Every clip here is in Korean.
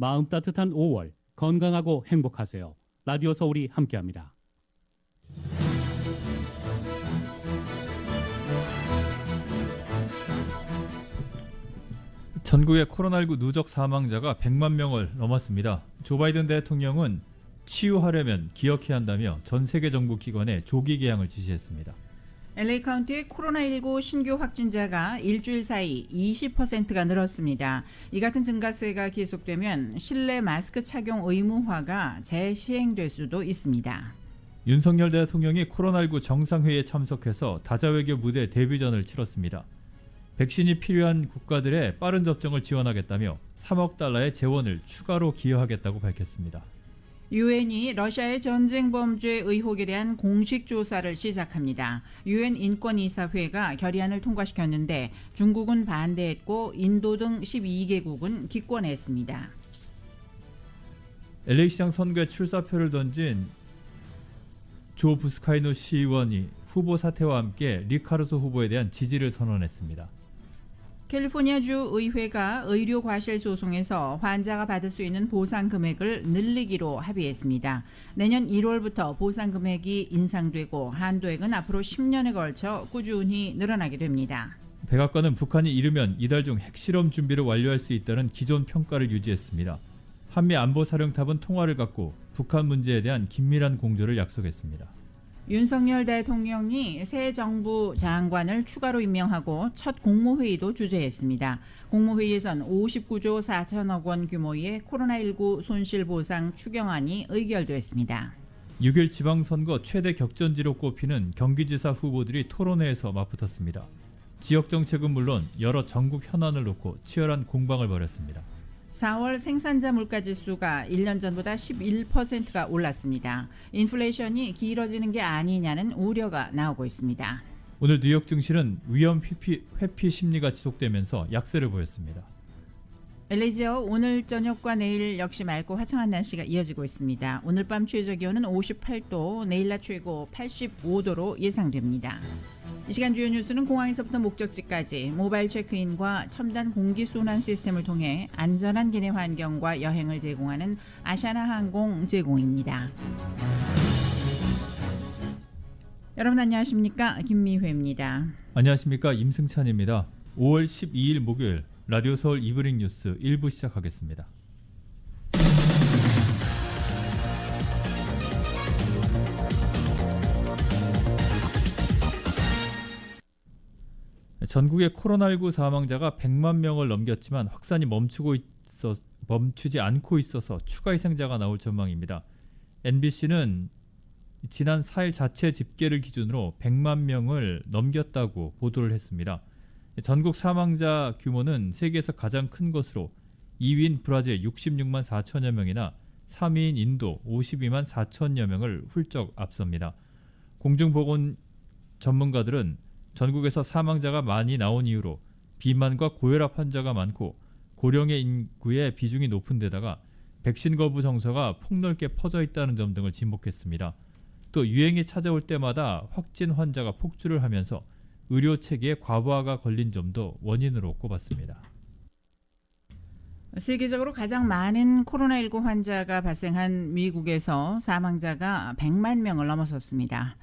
마음 따뜻한 5월, 건강하고 행복하세요. 라디오 서울이 함께합니다. 전국의 코로나19 누적 사망자가 100만 명을 넘었습니다. 조 바이든 대통령은 치유하려면 기억해야 한다며 전 세계 정부 기관에 조기 개항을 지시했습니다. LA 카운티의 코로나19 신규 확진자가 일주일 사이 20%가 늘었습니다. 이 같은 증가세가 계속되면 실내 마스크 착용 의무화가 재시행될 수도 있습니다. 윤석열 대통령이 코로나19 정상회의에 참석해서 다자외교 무대 데뷔전을 치렀습니다. 백신이 필요한 국가들의 빠른 접종을 지원하겠다며 3억 달러의 재원을 추가로 기여하겠다고 밝혔습니다. 유엔이 러시아의 전쟁 범죄 의혹에 대한 공식 조사를 시작합니다. 유엔 인권이사회가 결의안을 통과시켰는데 중국은 반대했고 인도 등 12개국은 기권했습니다. LA시장 선거에 출사표를 던진 조 부스카이노 시의원이 후보 사퇴와 함께 리카르소 후보에 대한 지지를 선언했습니다. 캘리포니아주 의회가 의료 과실 소송에서 환자가 받을 수 있는 보상 금액을 늘리기로 합의했습니다. 내년 1월부터 보상 금액이 인상되고 한도액은 앞으로 10년에 걸쳐 꾸준히 늘어나게 됩니다. 백악관은 북한이 이르면 이달 중 핵실험 준비를 완료할 수 있다는 기존 평가를 유지했습니다. 한미 안보사령탑은 통화를 갖고 북한 문제에 대한 긴밀한 공조를 약속했습니다. 윤석열 대통령이 새 정부 장관을 추가로 임명하고 첫 국무회의도 주재했습니다. 국무회의에선 59조 4천억 원 규모의 코로나19 손실보상 추경안이 의결됐습니다. 6일 지방선거 최대 격전지로 꼽히는 경기지사 후보들이 토론회에서 맞붙었습니다. 지역정책은 물론 여러 전국 현안을 놓고 치열한 공방을 벌였습니다. 4월 생산자 물가지수가 1년 전보다 11%가 올랐습니다. 인플레이션이 길어지는 게 아니냐는 우려가 나오고 있습니다. 오늘 뉴욕 증시는 위험 회피 심리가 지속되면서 약세를 보였습니다. LA 지역 오늘 저녁과 내일 역시 맑고 화창한 날씨가 이어지고 있습니다. 오늘 밤 최저 기온은 58도, 내일 낮 최고 85도로 예상됩니다. 이 시간 주요 뉴스는 공항에서부터 목적지까지 모바일 체크인과 첨단 공기순환 시스템을 통해 안전한 기내 환경과 여행을 제공하는 아시아나 항공 제공입니다. 여러분 안녕하십니까? 김미회입니다. 안녕하십니까? 임승찬입니다. 5월 12일 목요일 라디오 서울 이브닝 뉴스 1부 시작하겠습니다. 전국의 코로나19 사망자가 100만 명을 넘겼지만 확산이 멈추지 않고 있어서 추가 희생자가 나올 전망입니다. NBC는 지난 4일 자체 집계를 기준으로 100만 명을 넘겼다고 보도를 했습니다. 전국 사망자 규모는 세계에서 가장 큰 것으로 2위인 브라질 66만 4천여 명이나 3위인 인도 52만 4천여 명을 훌쩍 앞섭니다. 공중보건 전문가들은 전국에서 사망자가 많이 나온 이유로 비만과 고혈압 환자가 많고 고령의 인구의 비중이 높은 데다가 백신 거부 정서가 폭넓게 퍼져 있다는 점 등을 지목했습니다. 또 유행이 찾아올 때마다 확진 환자가 폭주를 하면서 의료 체계의 과부하가 걸린 점도 원인으로 꼽았습니다. 세계적으로 가장 많은 코로나19 환자가 발생한 미국에서 사망자가 100만 명을 넘어섰습니다.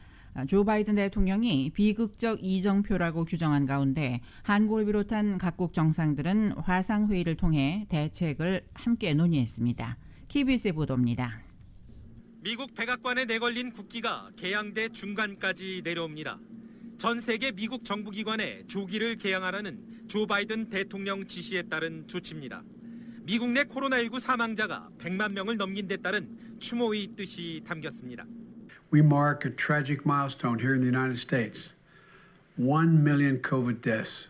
조 바이든 대통령이 비극적 이정표라고 규정한 가운데 한국을 비롯한 각국 정상들은 화상회의를 통해 대책을 함께 논의했습니다. KBS의 보도입니다. 미국 백악관에 내걸린 국기가 개항대 중간까지 내려옵니다. 전 세계 미국 정부기관에 조기를 개항하라는 조 바이든 대통령 지시에 따른 조치입니다. 미국 내 코로나19 사망자가 100만 명을 넘긴 데 따른 추모의 뜻이 담겼습니다. We mark a tragic milestone here in the United States. 1 million COVID deaths.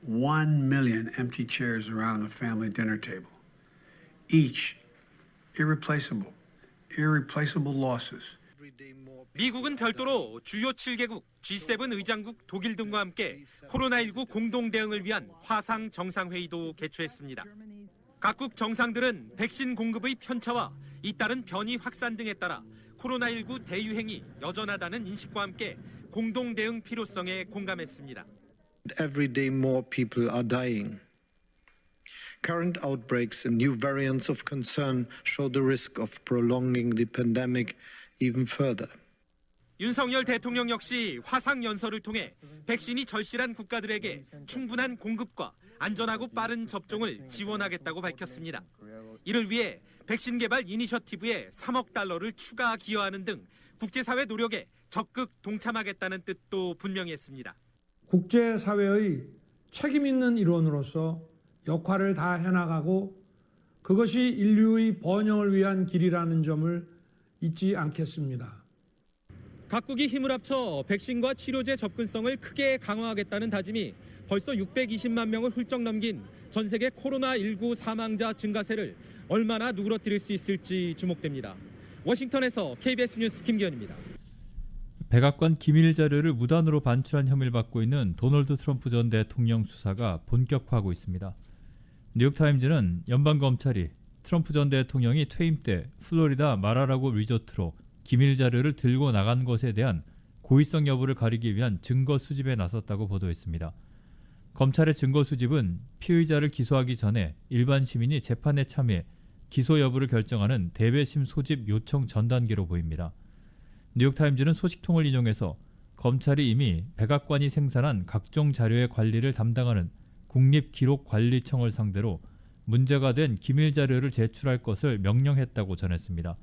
1 million empty chairs around the family dinner table. Each irreplaceable losses. 미국은 별도로 주요 7개국 G7 의장국 독일 등과 함께 코로나19 공동 대응을 위한 화상 정상회의도 개최했습니다. 각국 정상들은 백신 공급의 편차와 잇따른 변이 확산 등에 따라 코로나19 대유행이 여전하다는 인식과 함께 공동 대응 필요성에 공감했습니다. Every day more people are dying. Current outbreaks and new variants of concern show the risk of prolonging the pandemic even further. 윤석열 대통령 역시 화상 연설을 통해 백신이 절실한 국가들에게 충분한 공급과 안전하고 빠른 접종을 지원하겠다고 밝혔습니다. 이를 위해 백신 개발 이니셔티브에 3억 달러를 추가 기여하는 등 국제사회 노력에 적극 동참하겠다는 뜻도 분명히 했습니다. 국제사회의 책임 있는 일원으로서 역할을 다 해나가고 그것이 인류의 번영을 위한 길이라는 점을 잊지 않겠습니다. 각국이 힘을 합쳐 백신과 치료제 접근성을 크게 강화하겠다는 다짐이 벌써 620만 명을 훌쩍 넘긴 전 세계 코로나19 사망자 증가세를 얼마나 누그러뜨릴 수 있을지 주목됩니다. 워싱턴에서 KBS 뉴스 김기현입니다. 백악관 기밀 자료를 무단으로 반출한 혐의를 받고 있는 도널드 트럼프 전 대통령 수사가 본격화하고 있습니다. 뉴욕타임즈는 연방검찰이 트럼프 전 대통령이 퇴임 때 플로리다 마라라고 리조트로 기밀 자료를 들고 나간 것에 대한 고의성 여부를 가리기 위한 증거 수집에 나섰다고 보도했습니다. 검찰의 증거 수집은 피의자를 기소하기 전에 일반 시민이 재판에 참여해 기소 여부를 결정하는 대배심 소집 요청 전 단계로 보입니다. 뉴욕타임즈는 소식통을 인용해서 검찰이 이미 백악관이 생산한 각종 자료의 관리를 담당하는 국립기록관리청을 상대로 문제가 된 기밀 자료를 제출할 것을 명령했다고 전했습니다.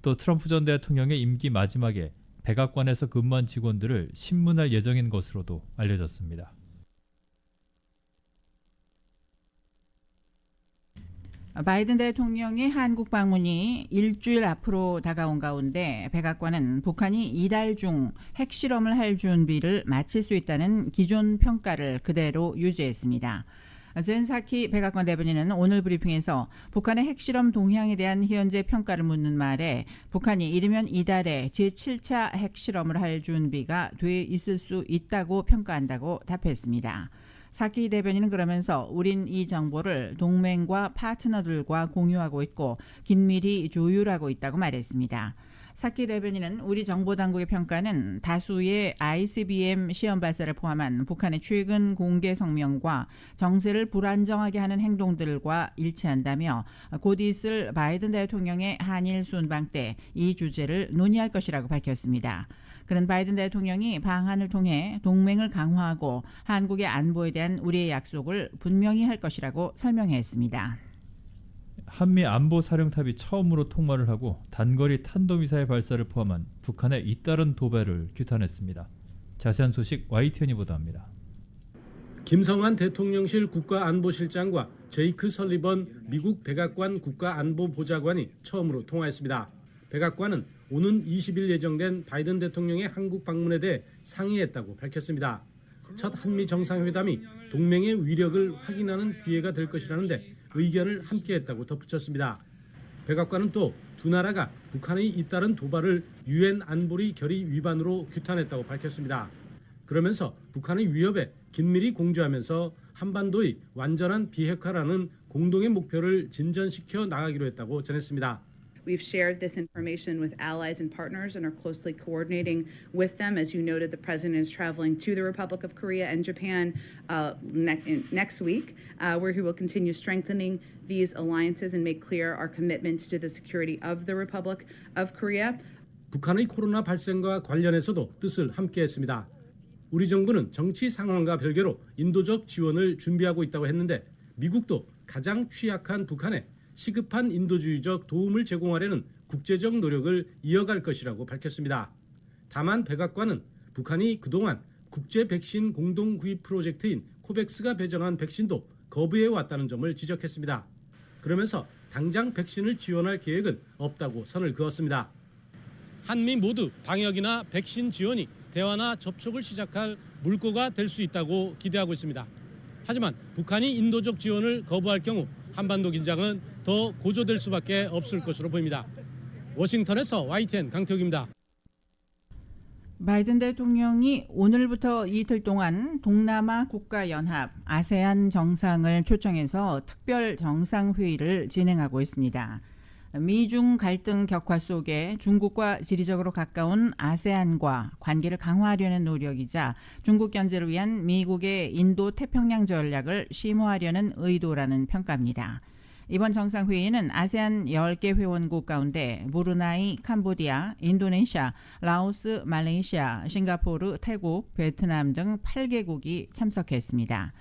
또 트럼프 전 대통령의 임기 마지막에 백악관에서 근무한 직원들을 신문할 예정인 것으로도 알려졌습니다. 바이든 대통령의 한국 방문이 일주일 앞으로 다가온 가운데 백악관은 북한이 이달 중 핵실험을 할 준비를 마칠 수 있다는 기존 평가를 그대로 유지했습니다. 젠 사키 백악관 대변인은 오늘 브리핑에서 북한의 핵실험 동향에 대한 현재 평가를 묻는 말에 북한이 이르면 이달에 제7차 핵실험을 할 준비가 돼 있을 수 있다고 평가한다고 답했습니다. 사키 대변인은 그러면서 우린 이 정보를 동맹과 파트너들과 공유하고 있고 긴밀히 조율하고 있다고 말했습니다. 사키 대변인은 우리 정보당국의 평가는 다수의 ICBM 시험 발사를 포함한 북한의 최근 공개 성명과 정세를 불안정하게 하는 행동들과 일치한다며 곧 있을 바이든 대통령의 한일 순방 때 이 주제를 논의할 것이라고 밝혔습니다. 그는 바이든 대통령이 방한을 통해 동맹을 강화하고 한국의 안보에 대한 우리의 약속을 분명히 할 것이라고 설명했습니다. 한미 안보사령탑이 처음으로 통화를 하고 단거리 탄도미사일 발사를 포함한 북한의 잇따른 도발을 규탄했습니다. 자세한 소식 YTN이 보도합니다. 김성한 대통령실 국가안보실장과 제이크 설리번 미국 백악관 국가안보보좌관이 처음으로 통화했습니다. 백악관은 오는 20일 예정된 바이든 대통령의 한국 방문에 대해 상의했다고 밝혔습니다. 첫 한미 정상회담이 동맹의 위력을 확인하는 기회가 될 것이라는데 의견을 함께했다고 덧붙였습니다. 백악관은 또 두 나라가 북한의 잇따른 도발을 유엔 안보리 결의 위반으로 규탄했다고 밝혔습니다. 그러면서 북한의 위협에 긴밀히 공조하면서 한반도의 완전한 비핵화라는 공동의 목표를 진전시켜 나가기로 했다고 전했습니다. We've shared this information with allies and partners and are closely coordinating with them. As you noted, the president is traveling to the Republic of Korea and Japan next week, where he will continue strengthening these alliances and make clear our commitment to the security of the Republic of Korea. 북한의 코로나 발생과 관련해서도 뜻을 함께했습니다. 우리 정부는 정치 상황과 별개로 인도적 지원을 준비하고 있다고 했는데 미국도 가장 취약한 북한에 시급한 인도주의적 도움을 제공하려는 국제적 노력을 이어갈 것이라고 밝혔습니다. 다만 백악관은 북한이 그동안 국제 백신 공동 구입 프로젝트인 코백스가 배정한 백신도 거부해 왔다는 점을 지적했습니다. 그러면서 당장 백신을 지원할 계획은 없다고 선을 그었습니다. 한미 모두 방역이나 백신 지원이 대화나 접촉을 시작할 물꼬가 될 수 있다고 기대하고 있습니다. 하지만 북한이 인도적 지원을 거부할 경우 한반도 긴장은 더 고조될 수밖에 없을 것으로 보입니다. 워싱턴에서 YTN 강태욱입니다. 바이든 대통령이 오늘부터 이틀 동안 동남아 국가연합 아세안 정상을 초청해서 특별 정상회의를 진행하고 있습니다. 미중 갈등 격화 속에 중국과 지리적으로 가까운 아세안과 관계를 강화하려는 노력이자 중국 견제를 위한 미국의 인도 태평양 전략을 심화하려는 의도라는 평가입니다. 이번 정상회의는 아세안 10개 회원국 가운데 브루나이, 캄보디아, 인도네시아, 라오스, 말레이시아, 싱가포르, 태국, 베트남 등 8개국이 참석했습니다.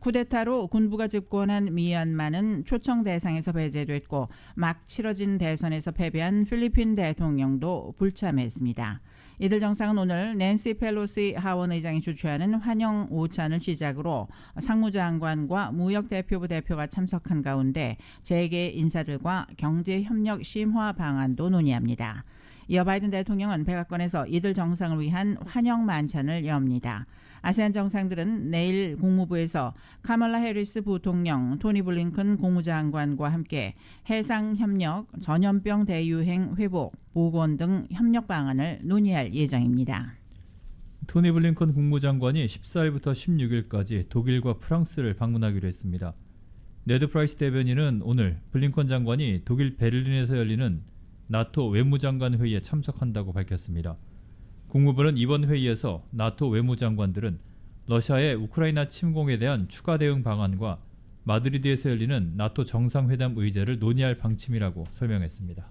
쿠데타로 군부가 집권한 미얀마는 초청 대상에서 배제됐고 막 치러진 대선에서 패배한 필리핀 대통령도 불참했습니다. 이들 정상은 오늘 낸시 펠로시 하원 의장이 주최하는 환영 오찬을 시작으로 상무장관과 무역대표부 대표가 참석한 가운데 재계 인사들과 경제협력 심화 방안도 논의합니다. 이어 바이든 대통령은 백악관에서 이들 정상을 위한 환영 만찬을 엽니다. 아세안 정상들은 내일 국무부에서 카멀라 해리스 부통령, 토니 블링컨 국무장관과 함께 해상협력, 전염병 대유행 회복, 보건 등 협력 방안을 논의할 예정입니다. 토니 블링컨 국무장관이 14일부터 16일까지 독일과 프랑스를 방문하기로 했습니다. 네드 프라이스 대변인은 오늘 블링컨 장관이 독일 베를린에서 열리는 나토 외무장관 회의에 참석한다고 밝혔습니다. 국무부는 이번 회의에서 나토 외무장관들은 러시아의 우크라이나 침공에 대한 추가 대응 방안과 마드리드에서 열리는 나토 정상회담 의제를 논의할 방침이라고 설명했습니다.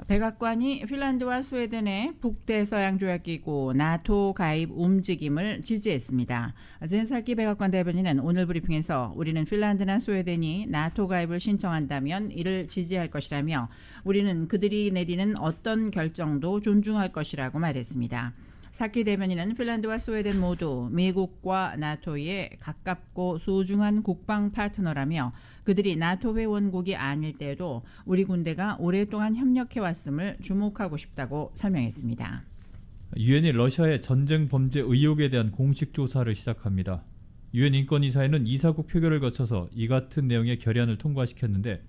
백악관이 핀란드와 스웨덴의 북대서양조약기구 나토 가입 움직임을 지지했습니다. 젠사키 백악관 대변인은 오늘 브리핑에서 우리는 핀란드나 스웨덴이 나토 가입을 신청한다면 이를 지지할 것이라며 우리는 그들이 내리는 어떤 결정도 존중할 것이라고 말했습니다. 사키 대변인은 핀란드와 스웨덴 모두 미국과 나토의 가깝고 소중한 국방 파트너라며 그들이 나토 회원국이 아닐 때에도 우리 군대가 오랫동안 협력해왔음을 주목하고 싶다고 설명했습니다. 유엔이 러시아의 전쟁 범죄 의혹에 대한 공식 조사를 시작합니다. 유엔 인권이사회는 이사국 표결을 거쳐서 이 같은 내용의 결의안을 통과시켰는데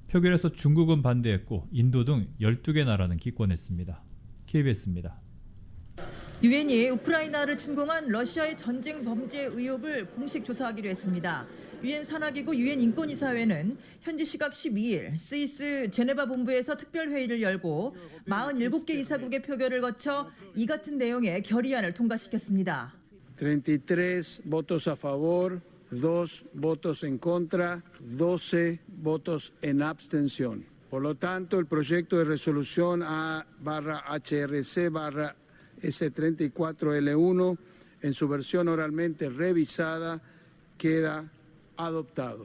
표결에서 중국은 반대했고 인도 등 12개 나라는 기권했습니다. KBS입니다. 유엔이 우크라이나를 침공한 러시아의 전쟁 범죄 의혹을 공식 조사하기로 했습니다. 유엔 산하기구 유엔 인권이사회는 현지 시각 12일 스위스 제네바 본부에서 특별회의를 열고 47개 이사국의 표결을 거쳐 이 같은 내용의 결의안을 통과시켰습니다. 33 votos a favor, 2 votos en contra, 12 votos en abstención. Por lo tanto, el proyecto de resolución A/HRC/S34L1 en su versión oralmente revisada queda adoptado.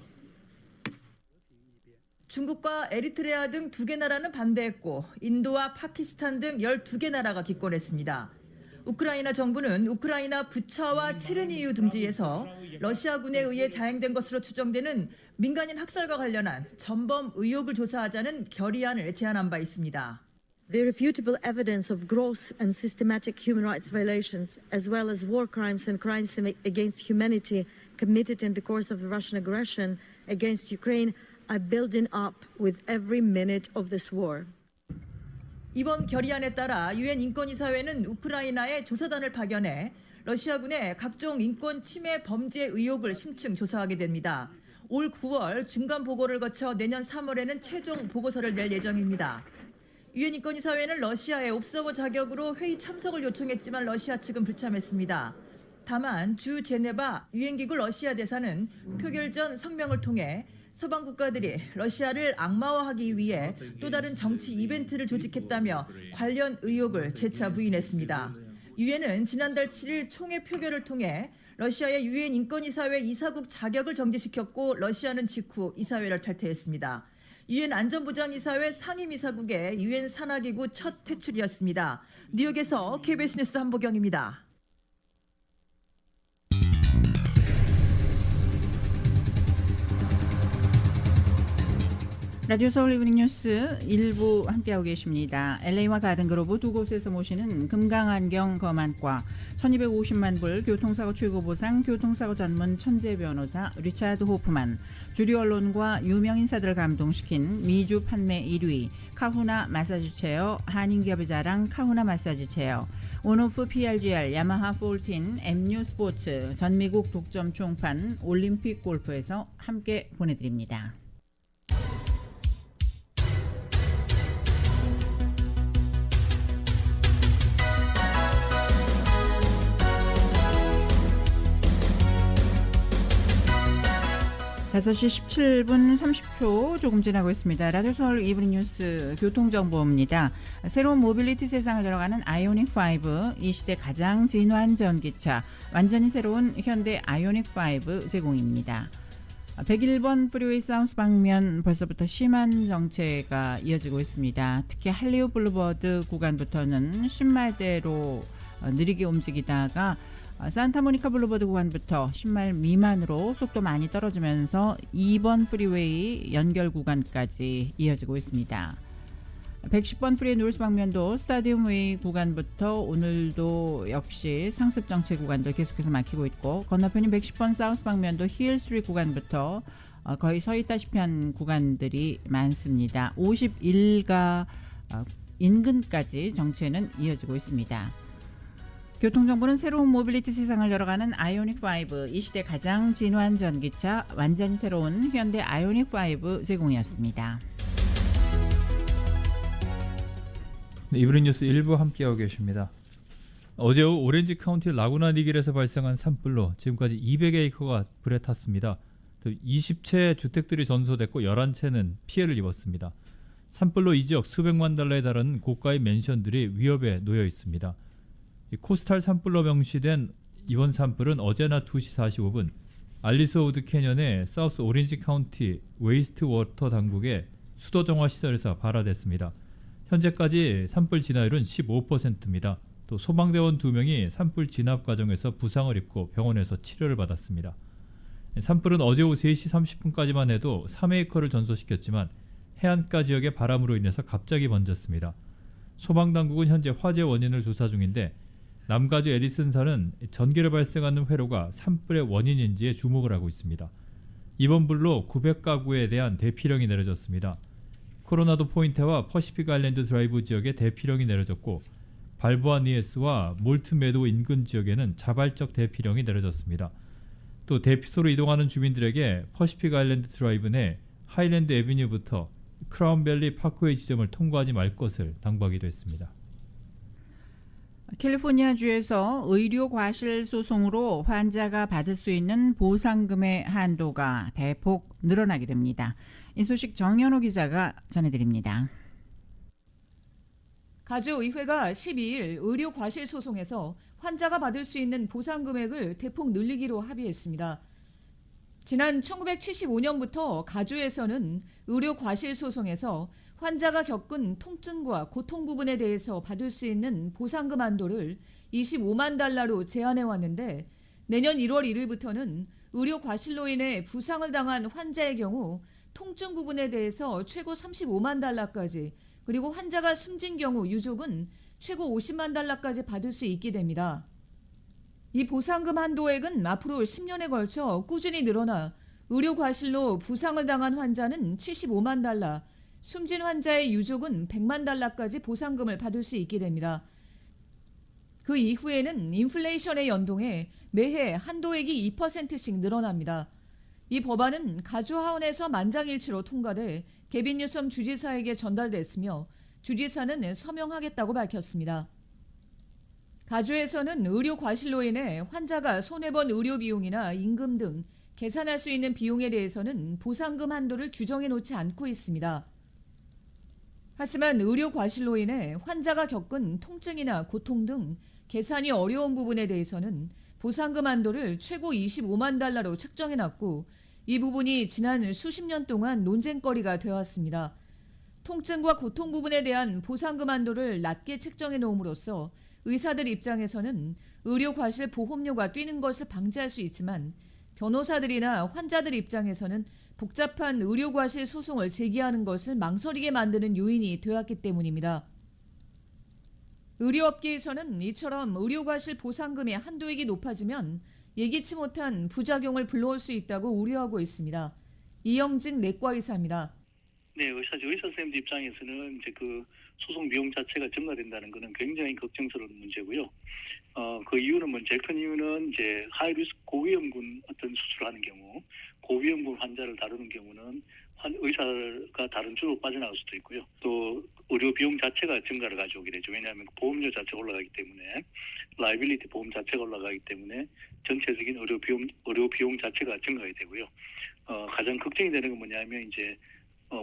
중국과 에리트레아 등 2개 나라는 반대했고 인도와 파키스탄 등 12개 나라가 기권했습니다. 우크라이나 정부는 우크라이나 부차와 체르니유 등지에서 러시아군에 의해 자행된 것으로 추정되는 민간인 학살과 관련한 전범 의혹을 조사하자는 결의안을 제안한 바 있습니다. The irrefutable evidence of gross and systematic human rights violations, as well as war crimes and crimes against humanity committed in the course of the Russian aggression against Ukraine, are building up with every minute of this war. 이번 결의안에 따라 유엔 인권이사회는 우크라이나에 조사단을 파견해 러시아군의 각종 인권 침해 범죄 의혹을 심층 조사하게 됩니다. 올 9월 중간 보고를 거쳐 내년 3월에는 최종 보고서를 낼 예정입니다. 유엔 인권이사회는 러시아의 옵서버 자격으로 회의 참석을 요청했지만 러시아 측은 불참했습니다. 다만 주 제네바 유엔기구 러시아 대사는 표결 전 성명을 통해 서방 국가들이 러시아를 악마화하기 위해 또 다른 정치 이벤트를 조직했다며 관련 의혹을 재차 부인했습니다. 유엔은 지난달 7일 총회 표결을 통해 러시아의 유엔 인권이사회 이사국 자격을 정지시켰고 러시아는 직후 이사회를 탈퇴했습니다. 유엔 안전보장이사회 상임이사국의 유엔 산하기구 첫 퇴출이었습니다. 뉴욕에서 KBS 뉴스 한보경입니다. 라디오 서울 이브닝 뉴스 일부 함께하고 계십니다. LA와 가든그로브 두 곳에서 모시는 금강안경 검안과 1250만 불 교통사고 최고보상 교통사고 전문 천재 변호사 리차드 호프만, 주류 언론과 유명 인사들을 감동시킨 미주 판매 1위 카후나 마사지 체어, 한인기업의 자랑 카후나 마사지 체어, 온오프 PRGR 야마하 14 MU 스포츠, 전미국 독점 총판 올림픽 골프에서 함께 보내드립니다. 5시 17분 30초 조금 지나고 있습니다. 라디오 서울 이브닝 뉴스 교통정보입니다. 새로운 모빌리티 세상을 열어가는 아이오닉5, 이 시대 가장 진화한 전기차, 완전히 새로운 현대 아이오닉5 제공입니다. 101번 프리웨이 사우스 방면 벌써부터 심한 정체가 이어지고 있습니다. 특히 할리우드 블루버드 구간부터는 신말대로 느리게 움직이다가 산타모니카 블루버드 구간부터 10마일 미만으로 속도 많이 떨어지면서 2번 프리웨이 연결 구간까지 이어지고 있습니다. 110번 프리웨이 노스 방면도 스타디움 웨이 구간부터 오늘도 역시 상습 정체 구간들 계속해서 막히고 있고, 건너편인 110번 사우스 방면도 힐 스트리트 구간부터 거의 서 있다시피 한 구간들이 많습니다. 51가 인근까지 정체는 이어지고 있습니다. 교통정보는 새로운 모빌리티 세상을 열어가는 아이오닉5, 이 시대 가장 진화한 전기차, 완전히 새로운 현대 아이오닉5 제공이었습니다. 네, 이브닝 뉴스 1부 함께하고 계십니다. 어제 오후 오렌지 카운티 라구나 니길에서 발생한 산불로 지금까지 200에이커가 불에 탔습니다. 20채 주택들이 전소됐고 11채는 피해를 입었습니다. 산불로 이 지역 수백만 달러에 달하는 고가의 맨션들이 위협에 놓여 있습니다. 코스탈 산불로 명시된 이번 산불은 어제 낮 2시 45분 알리스 우드 캐년의 사우스 오렌지 카운티 웨이스트 워터 당국의 수도 정화 시설에서 발화됐습니다. 현재까지 산불 진화율은 15%입니다. 또 소방대원 2명이 산불 진압 과정에서 부상을 입고 병원에서 치료를 받았습니다. 산불은 어제 오후 3시 30분까지만 해도 3에이커를 전소시켰지만 해안가 지역의 바람으로 인해서 갑자기 번졌습니다. 소방당국은 현재 화재 원인을 조사 중인데 남가주 에디슨사는 전기를 발생하는 회로가 산불의 원인인지에 주목을 하고 있습니다. 이번 불로 900가구에 대한 대피령이 내려졌습니다. 코로나도 포인트와 퍼시픽 아일랜드 드라이브 지역에 대피령이 내려졌고 발보아 니에스와 몰트 메도우 인근 지역에는 자발적 대피령이 내려졌습니다. 또 대피소로 이동하는 주민들에게 퍼시픽 아일랜드 드라이브 내 하일랜드 애비뉴부터 크라운밸리 파크웨이 지점을 통과하지 말 것을 당부하기도 했습니다. 캘리포니아주에서 의료 과실 소송으로 환자가 받을 수 있는 보상금의 한도가 대폭 늘어나게 됩니다. 이 소식 정현호 기자가 전해드립니다. 가주의회가 12일 의료 과실 소송에서 환자가 받을 수 있는 보상 금액을 대폭 늘리기로 합의했습니다. 지난 1975년부터 가주에서는 의료 과실 소송에서 환자가 겪은 통증과 고통 부분에 대해서 받을 수 있는 보상금 한도를 25만 달러로 제한해 왔는데, 내년 1월 1일부터는 의료 과실로 인해 부상을 당한 환자의 경우 통증 부분에 대해서 최고 35만 달러까지, 그리고 환자가 숨진 경우 유족은 최고 50만 달러까지 받을 수 있게 됩니다. 이 보상금 한도액은 앞으로 10년에 걸쳐 꾸준히 늘어나 의료 과실로 부상을 당한 환자는 75만 달러, 숨진 환자의 유족은 100만 달러까지 보상금을 받을 수 있게 됩니다. 그 이후에는 인플레이션에 연동해 매해 한도액이 2%씩 늘어납니다. 이 법안은 가주 하원에서 만장일치로 통과돼 게빈 뉴섬 주지사에게 전달됐으며 주지사는 서명하겠다고 밝혔습니다. 가주에서는 의료 과실로 인해 환자가 손해본 의료 비용이나 임금 등 계산할 수 있는 비용에 대해서는 보상금 한도를 규정해 놓지 않고 있습니다. 하지만 의료 과실로 인해 환자가 겪은 통증이나 고통 등 계산이 어려운 부분에 대해서는 보상금 한도를 최고 25만 달러로 책정해놨고, 이 부분이 지난 수십 년 동안 논쟁거리가 되어왔습니다. 통증과 고통 부분에 대한 보상금 한도를 낮게 책정해 놓음으로써 의사들 입장에서는 의료 과실 보험료가 뛰는 것을 방지할 수 있지만, 변호사들이나 환자들 입장에서는 복잡한 의료 과실 소송을 제기하는 것을 망설이게 만드는 요인이 되었기 때문입니다. 의료업계에서는 이처럼 의료 과실 보상금의 한도액이 높아지면 예기치 못한 부작용을 불러올 수 있다고 우려하고 있습니다. 이영진 내과의사입니다. 네, 의사 선생님들 입장에서는 이제 그 소송 비용 자체가 증가된다는 것은 굉장히 걱정스러운 문제고요. 그 이유는 제일 큰 이유는 이제 하이리스크 고위험군 어떤 수술을 하는 경우, 고위험군 환자를 다루는 경우는 의사가 다른 주로 빠져나갈 수도 있고요. 또 의료 비용 자체가 증가를 가져오게 되죠. 왜냐하면 보험료 자체가 올라가기 때문에, 라이빌리티 보험 자체가 올라가기 때문에 전체적인 의료 비용 자체가 증가가 되고요. 가장 걱정이 되는 건 뭐냐면 이제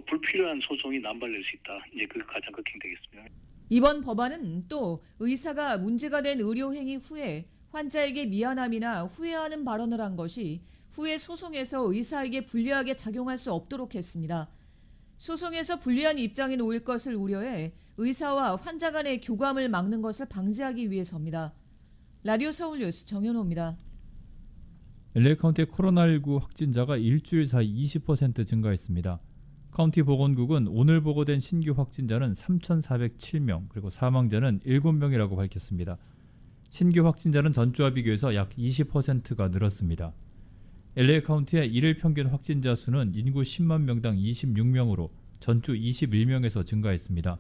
불필요한 소송이 남발될 수 있다. 이제 그 가장 걱정되겠습니다. 이번 법안은 또 의사가 문제가 된 의료 행위 후에 환자에게 미안함이나 후회하는 발언을 한 것이 후에 소송에서 의사에게 불리하게 작용할 수 없도록 했습니다. 소송에서 불리한 입장이 놓일 것을 우려해 의사와 환자 간의 교감을 막는 것을 방지하기 위해서입니다. 라디오 서울 뉴스 정현호입니다. LA 카운티의 코로나19 확진자가 일주일 사이 20% 증가했습니다. 카운티 보건국은 오늘 보고된 신규 확진자는 3,407명, 그리고 사망자는 7명이라고 밝혔습니다. 신규 확진자는 전주와 비교해서 약 20%가 늘었습니다. LA 카운티의 일일 평균 확진자 수는 인구 10만 명당 26명으로 전주 21명에서 증가했습니다.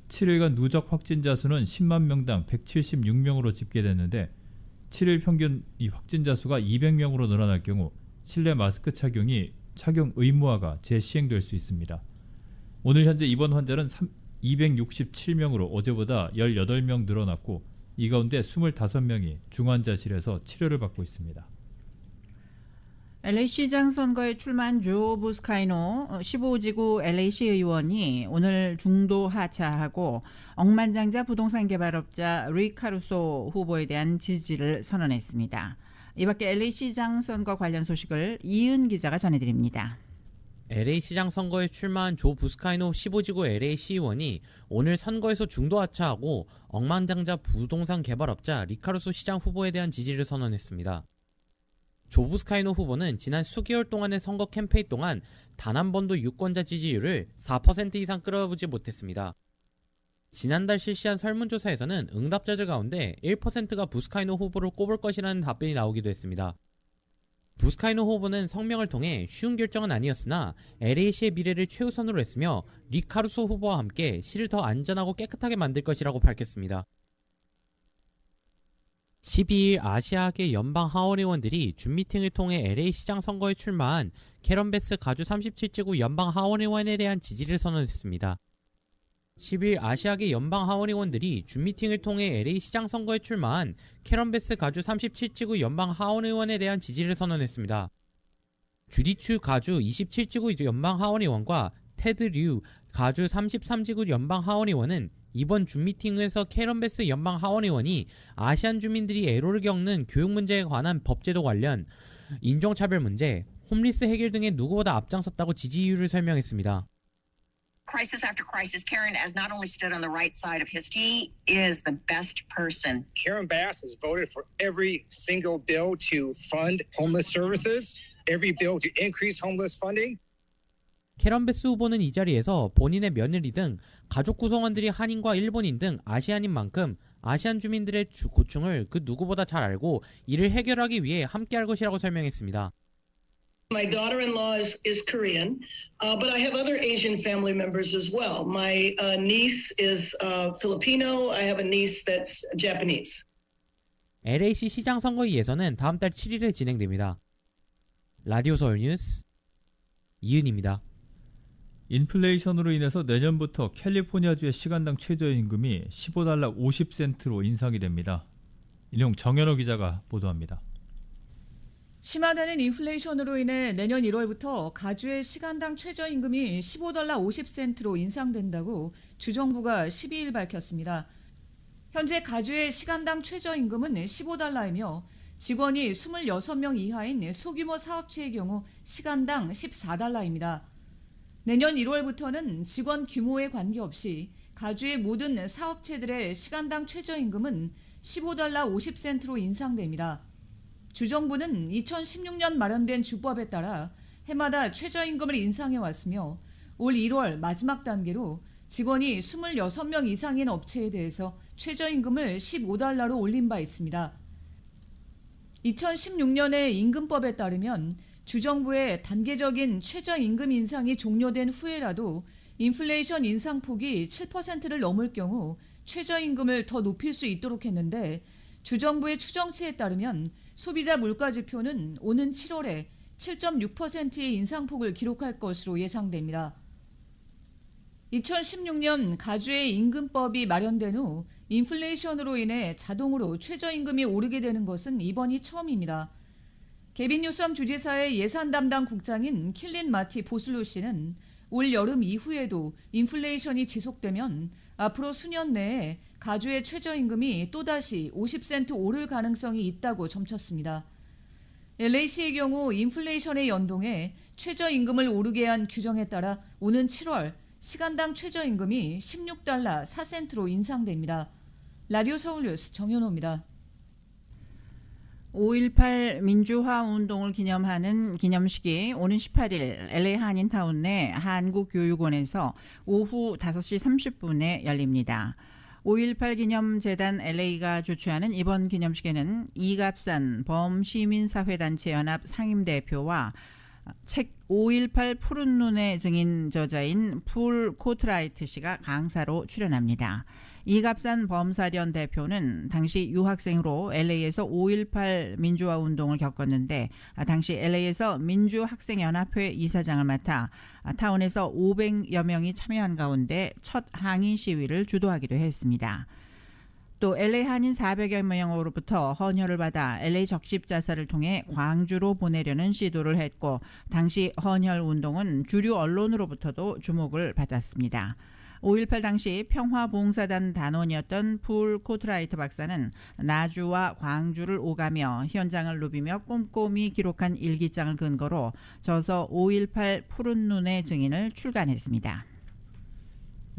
7일간 누적 확진자 수는 10만 명당 176명으로 집계됐는데 7일 평균 이 확진자 수가 200명으로 늘어날 경우 실내 마스크 착용 의무화가 재시행될 수 있습니다. 오늘 현재 입원 환자는 267명으로 어제보다 18명 늘어났고 이 가운데 25명이 중환자실에서 치료를 받고 있습니다. LA시장 선거에 출마한 조 부스카이노 15지구 LA시 의원이 오늘 중도 하차하고 억만장자 부동산 개발업자 리 카루소 후보에 대한 지지를 선언했습니다. 이 밖에 LA시장 선거 관련 소식을 이은 기자가 전해드립니다. LA시장 선거에 출마한 조 부스카이노 15지구 LA 시의원이 오늘 선거에서 중도 하차하고 억만장자 부동산 개발업자 리카루소 시장 후보에 대한 지지를 선언했습니다. 조 부스카이노 후보는 지난 수개월 동안의 선거 캠페인 동안 단 한 번도 유권자 지지율을 4% 이상 끌어오지 못했습니다. 지난달 실시한 설문조사에서는 응답자들 가운데 1%가 부스카이노 후보를 꼽을 것이라는 답변이 나오기도 했습니다. 부스카이노 후보는 성명을 통해 쉬운 결정은 아니었으나 LA시의 미래를 최우선으로 했으며 리 카루소 후보와 함께 시를 더 안전하고 깨끗하게 만들 것이라고 밝혔습니다. 12일 아시아계 연방 하원의원들이 줌 미팅을 통해 LA시장 선거에 출마한 캐런 베스 가주 37지구 연방 하원의원에 대한 지지를 선언했습니다. 10일 아시아계 연방 하원의원들이 줌 미팅을 통해 LA시장 선거에 출마한 캐런 베스 가주 37지구 연방 하원의원에 대한 지지를 선언했습니다. 주디추 가주 27지구 연방 하원의원과 테드 류 가주 33지구 연방 하원의원은 이번 줌 미팅에서 캐런 베스 연방 하원의원이 아시안 주민들이 애로를 겪는 교육 문제에 관한 법제도 관련, 인종차별 문제, 홈리스 해결 등에 누구보다 앞장섰다고 지지 이유를 설명했습니다. Crisis after crisis, Karen has not only stood on the right side of history, is the best person. Karen Bass has voted for every single bill to fund homeless services, every bill to increase homeless funding. 캐런 베스 후보는 이 자리에서 본인의 며느리 등 가족 구성원들이 한인과 일본인 등 아시안인 만큼 아시안 주민들의 고충을 그 누구보다 잘 알고 이를 해결하기 위해 함께할 것이라고 설명했습니다. My daughter-in-law is Korean, but I have other Asian family members as well. My niece is Filipino. I have a niece that's Japanese. LA시 시장 선거 예선은 다음 달 7일에 진행됩니다. 라디오 서울 뉴스 이은입니다. 인플레이션으로 인해서 내년부터 캘리포니아주의 시간당 최저임금이 $15 50센트로 인상이 됩니다. 이 내용 정현호 기자가 보도합니다. 심화되는 인플레이션으로 인해 내년 1월부터 가주의 시간당 최저임금이 $15 50센트로 인상된다고 주정부가 12일 밝혔습니다. 현재 가주의 시간당 최저임금은 $15이며 직원이 26명 이하인 소규모 사업체의 경우 시간당 $14입니다. 내년 1월부터는 직원 규모에 관계없이 가주의 모든 사업체들의 시간당 최저임금은 $15 50센트로 인상됩니다. 주정부는 2016년 마련된 주법에 따라 해마다 최저임금을 인상해왔으며 올 1월 마지막 단계로 직원이 26명 이상인 업체에 대해서 최저임금을 $15로 올린 바 있습니다. 2016년의 임금법에 따르면 주정부의 단계적인 최저임금 인상이 종료된 후에라도 인플레이션 인상폭이 7%를 넘을 경우 최저임금을 더 높일 수 있도록 했는데 주정부의 추정치에 따르면 소비자 물가지표는 오는 7월에 7.6%의 인상폭을 기록할 것으로 예상됩니다. 2016년 가주의 임금법이 마련된 후 인플레이션으로 인해 자동으로 최저임금이 오르게 되는 것은 이번이 처음입니다. 케빈 뉴섬 주지사의 예산 담당 국장인 킬린 마티 보슬로 씨는 올 여름 이후에도 인플레이션이 지속되면 앞으로 수년 내에 가주의 최저임금이 또다시 50센트 오를 가능성이 있다고 점쳤습니다. LA시의 경우 인플레이션에 연동해 최저임금을 오르게 한 규정에 따라 오는 7월 시간당 최저임금이 16달러 4센트로 인상됩니다. 라디오 서울뉴스 정현호입니다. 5.18 민주화 운동을 기념하는 기념식이 오는 18일 LA 한인타운 내 한국교육원에서 오후 5시 30분에 열립니다. 5.18 기념재단 LA가 주최하는 이번 기념식에는 이갑산 범시민사회단체 연합 상임대표와 책 5.18 푸른 눈의 증인 저자인 풀 코트라이트 씨가 강사로 출연합니다. 이갑산 범사련 대표는 당시 유학생으로 LA에서 5.18 민주화 운동을 겪었는데 당시 LA에서 민주학생연합회 이사장을 맡아 타운에서 500여 명이 참여한 가운데 첫 항의 시위를 주도하기도 했습니다. 또 LA 한인 400여 명으로부터 헌혈을 받아 LA 적십자사를 통해 광주로 보내려는 시도를 했고 당시 헌혈 운동은 주류 언론으로부터도 주목을 받았습니다. 5.18 당시 평화봉사단 단원이었던 풀 코트라이트 박사는 나주와 광주를 오가며 현장을 누비며 꼼꼼히 기록한 일기장을 근거로 저서 5.18 푸른 눈의 증인을 출간했습니다.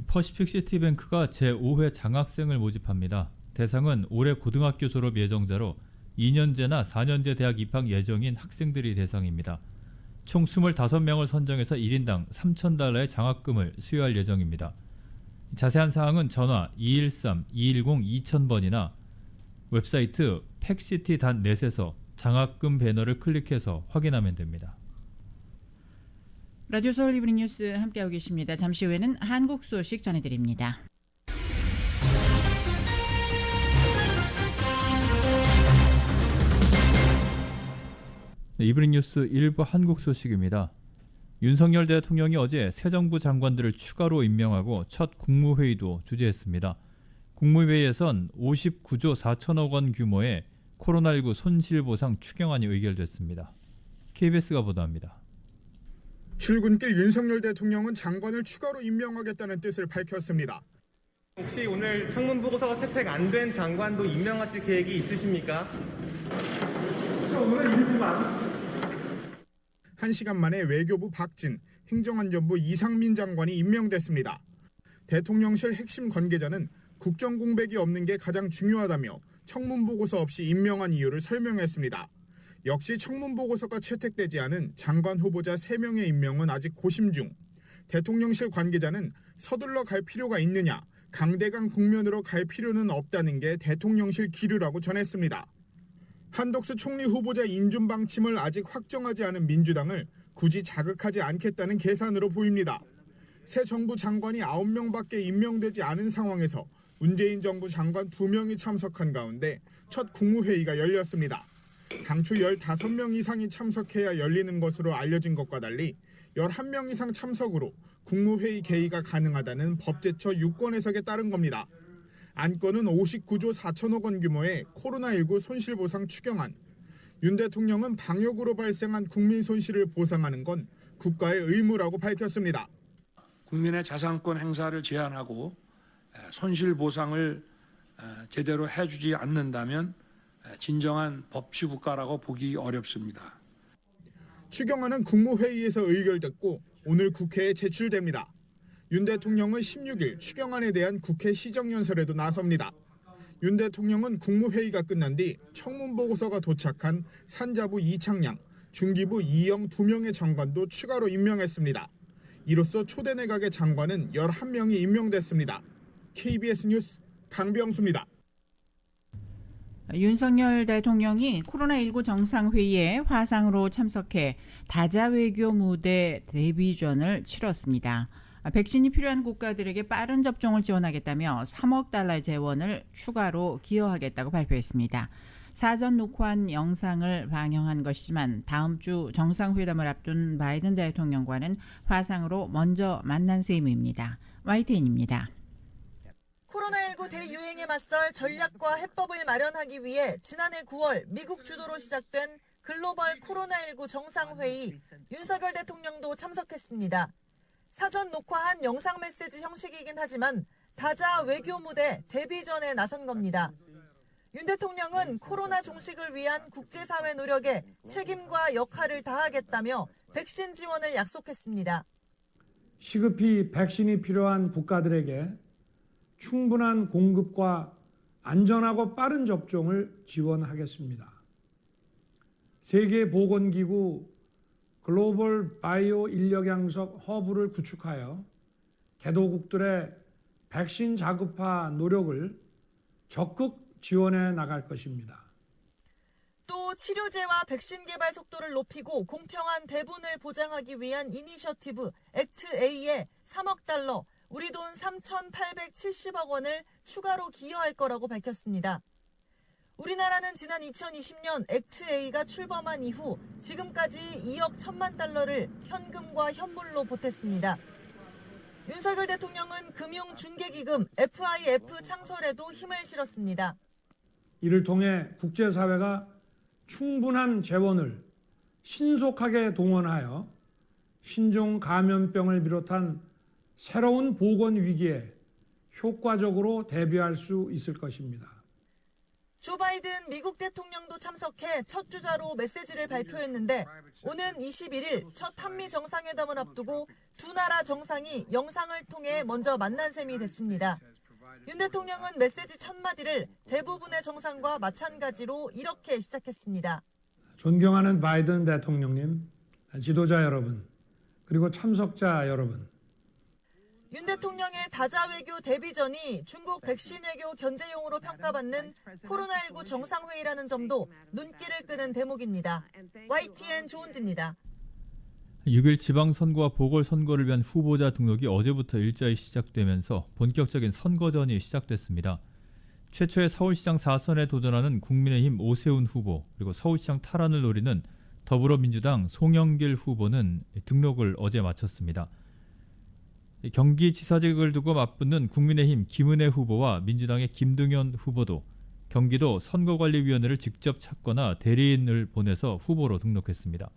퍼시픽 시티뱅크가 제5회 장학생을 모집합니다. 대상은 올해 고등학교 졸업 예정자로 2년제나 4년제 대학 입학 예정인 학생들이 대상입니다. 총 25명을 선정해서 1인당 3,000달러의 장학금을 수여할 예정입니다. 자세한 사항은 전화 213-210-2000번이나 웹사이트 팩시티.net에서 장학금 배너를 클릭해서 확인하면 됩니다. 라디오 서울 이브닝 뉴스 함께하고 계십니다. 잠시 후에는 한국 소식 전해드립니다. 네, 이브닝 뉴스 일부 한국 소식입니다. 윤석열 대통령이 어제 새 정부 장관들을 추가로 임명하고 첫 국무회의도 주재했습니다. 국무회의에선 59조 4천억 원 규모의 코로나19 손실보상 추경안이 의결됐습니다. KBS가 보도합니다. 출근길 윤석열 대통령은 장관을 추가로 임명하겠다는 뜻을 밝혔습니다. 혹시 오늘 청문보고서가 채택 안 된 장관도 임명하실 계획이 있으십니까? 오늘 일부만. 1시간 만에 외교부 박진, 행정안전부 이상민 장관이 임명됐습니다. 대통령실 핵심 관계자는 국정공백이 없는 게 가장 중요하다며 청문보고서 없이 임명한 이유를 설명했습니다. 역시 청문보고서가 채택되지 않은 장관 후보자 3명의 임명은 아직 고심 중. 대통령실 관계자는 서둘러 갈 필요가 있느냐, 강대강 국면으로 갈 필요는 없다는 게 대통령실 기류라고 전했습니다. 한덕수 총리 후보자 인준 방침을 아직 확정하지 않은 민주당을 굳이 자극하지 않겠다는 계산으로 보입니다. 새 정부 장관이 9명밖에 임명되지 않은 상황에서 문재인 정부 장관 2명이 참석한 가운데 첫 국무회의가 열렸습니다. 당초 15명 이상이 참석해야 열리는 것으로 알려진 것과 달리 11명 이상 참석으로 국무회의 개의가 가능하다는 법제처 유권 해석에 따른 겁니다. 안건은 59조 4천억 원 규모의 코로나19 손실보상 추경안. 윤 대통령은 방역으로 발생한 국민 손실을 보상하는 건 국가의 의무라고 밝혔습니다. 국민의 자산권 행사를 제한하고 손실보상을 제대로 해주지 않는다면 진정한 법치국가라고 보기 어렵습니다. 추경안은 국무회의에서 의결됐고 오늘 국회에 제출됩니다. 윤 대통령은 16일 추경안에 대한 국회 시정연설에도 나섭니다. 윤 대통령은 국무회의가 끝난 뒤 청문보고서가 도착한 산자부 이창양, 중기부 이영 2명의 장관도 추가로 임명했습니다. 이로써 초대 내각의 장관은 11명이 임명됐습니다. KBS 뉴스 강병수입니다. 윤석열 대통령이 코로나19 정상회의에 화상으로 참석해 다자외교 무대 데뷔전을 치렀습니다. 백신이 필요한 국가들에게 빠른 접종을 지원하겠다며 3억 달러의 재원을 추가로 기여하겠다고 발표했습니다. 사전 녹화한 영상을 방영한 것이지만 다음 주 정상회담을 앞둔 바이든 대통령과는 화상으로 먼저 만난 셈입니다. YTN입니다. 코로나19 대유행에 맞설 전략과 해법을 마련하기 위해 지난해 9월 미국 주도로 시작된 글로벌 코로나19 정상회의 윤석열 대통령도 참석했습니다. 사전 녹화한 영상 메시지 형식이긴 하지만 다자 외교 무대 데뷔전에 나선 겁니다. 윤 대통령은 코로나 종식을 위한 국제사회 노력에 책임과 역할을 다하겠다며 백신 지원을 약속했습니다. 시급히 백신이 필요한 국가들에게 충분한 공급과 안전하고 빠른 접종을 지원하겠습니다. 세계보건기구 글로벌 바이오 인력 양석 허브를 구축하여 개도국들의 백신 자급화 노력을 적극 지원해 나갈 것입니다. 또 치료제와 백신 개발 속도를 높이고 공평한 배분을 보장하기 위한 이니셔티브 액트-A에 3억 달러, 우리 돈 3,870억 원을 추가로 기여할 거라고 밝혔습니다. 우리나라는 지난 2020년 액트-A가 출범한 이후 지금까지 2억 1천만 달러를 현금과 현물로 보탰습니다. 윤석열 대통령은 금융중개기금 FIF 창설에도 힘을 실었습니다. 이를 통해 국제사회가 충분한 재원을 신속하게 동원하여 신종 감염병을 비롯한 새로운 보건 위기에 효과적으로 대비할 수 있을 것입니다. 조 바이든 미국 대통령도 참석해 첫 주자로 메시지를 발표했는데 오는 21일 첫 한미 정상회담을 앞두고 두 나라 정상이 영상을 통해 먼저 만난 셈이 됐습니다. 윤 대통령은 메시지 첫 마디를 대부분의 정상과 마찬가지로 이렇게 시작했습니다. 존경하는 바이든 대통령님, 지도자 여러분, 그리고 참석자 여러분. 윤 대통령의 다자 외교 데뷔전이 중국 백신 외교 견제용으로 평가받는 코로나19 정상회의라는 점도 눈길을 끄는 대목입니다. YTN 조은지입니다. 6일 지방선거와 보궐선거를 위한 후보자 등록이 어제부터 일자리 시작되면서 본격적인 선거전이 시작됐습니다. 최초의 서울시장 4선에 도전하는 국민의힘 오세훈 후보, 그리고 서울시장 탈환을 노리는 더불어민주당 송영길 후보는 등록을 어제 마쳤습니다. 경기지사직을 두고 맞붙는 국민의힘 김은혜 후보와 민주당의 김동연 후보도 경기도 선거관리위원회를 직접 찾거나 대리인을 보내서 후보로 등록했습니다.